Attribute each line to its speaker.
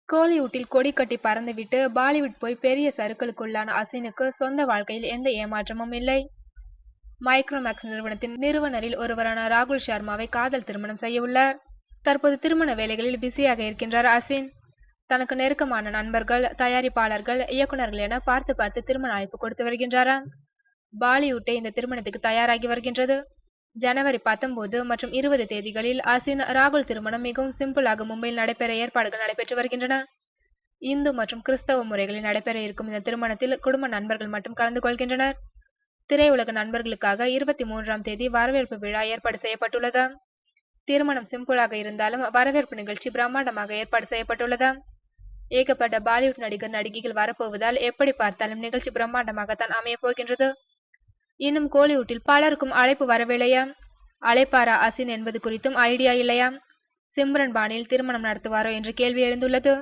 Speaker 1: கோலிவுட்டில் கொடி கட்டி பறந்துவிட்டு பாலிவுட் போய் பெரிய சறுக்கலுக்குள்ளான அசினுக்கு சொந்த வாழ்க்கையில் எந்த ஏமாற்றமும் இல்லை. மைக்ரோமேக்ஸ் நிறுவனத்தின் நிறுவனரில் ஒருவரான ராகுல் சர்மாவை காதல் திருமணம் செய்யவுள்ளார். தற்போது திருமண வேலைகளில் பிஸியாக இருக்கின்றார் அசின். தனக்கு நெருக்கமான நண்பர்கள், தயாரிப்பாளர்கள், இயக்குநர்கள் என பார்த்து பார்த்து திருமண அழைப்பு கொடுத்து வருகின்றாராம். பாலிவுட்டே இந்த திருமணத்துக்கு தயாராகி வருகின்றது. ஜனவரி 19 மற்றும் 20 தேதிகளில் அசின் ராகுல் திருமணம் மிகவும் சிம்பிளாக மும்பையில் நடைபெற ஏற்பாடுகள் நடைபெற்று வருகின்றன. இந்து மற்றும் கிறிஸ்தவ முறைகளில் நடைபெற இருக்கும் இந்த திருமணத்தில் குடும்ப நண்பர்கள் மட்டும் கலந்து கொள்கின்றனர். திரையுலக நண்பர்களுக்காக 23ஆம் தேதி வரவேற்பு விழா ஏற்பாடு செய்யப்பட்டுள்ளது. திருமணம் சிம்பிளாக இருந்தாலும் வரவேற்பு நிகழ்ச்சி பிரம்மாண்டமாக ஏற்பாடு செய்யப்பட்டுள்ளது. ஏகப்பட்ட பாலிவுட் நடிகர் நடிகைகள் வரப்போவதால் எப்படி பார்த்தாலும் நிகழ்ச்சி பிரம்மாண்டமாகத்தான் அமைய போகின்றது. இன்னும் கோலிவுட்டில் பலருக்கும் அழைப்பு வரவில்லையா? அழைப்பாரா அசின் என்பது குறித்தும் ஐடியா இல்லையா? சிம்ரன் பாணியில் திருமணம் நடத்துவாரோ என்ற கேள்வி எழுந்துள்ளது.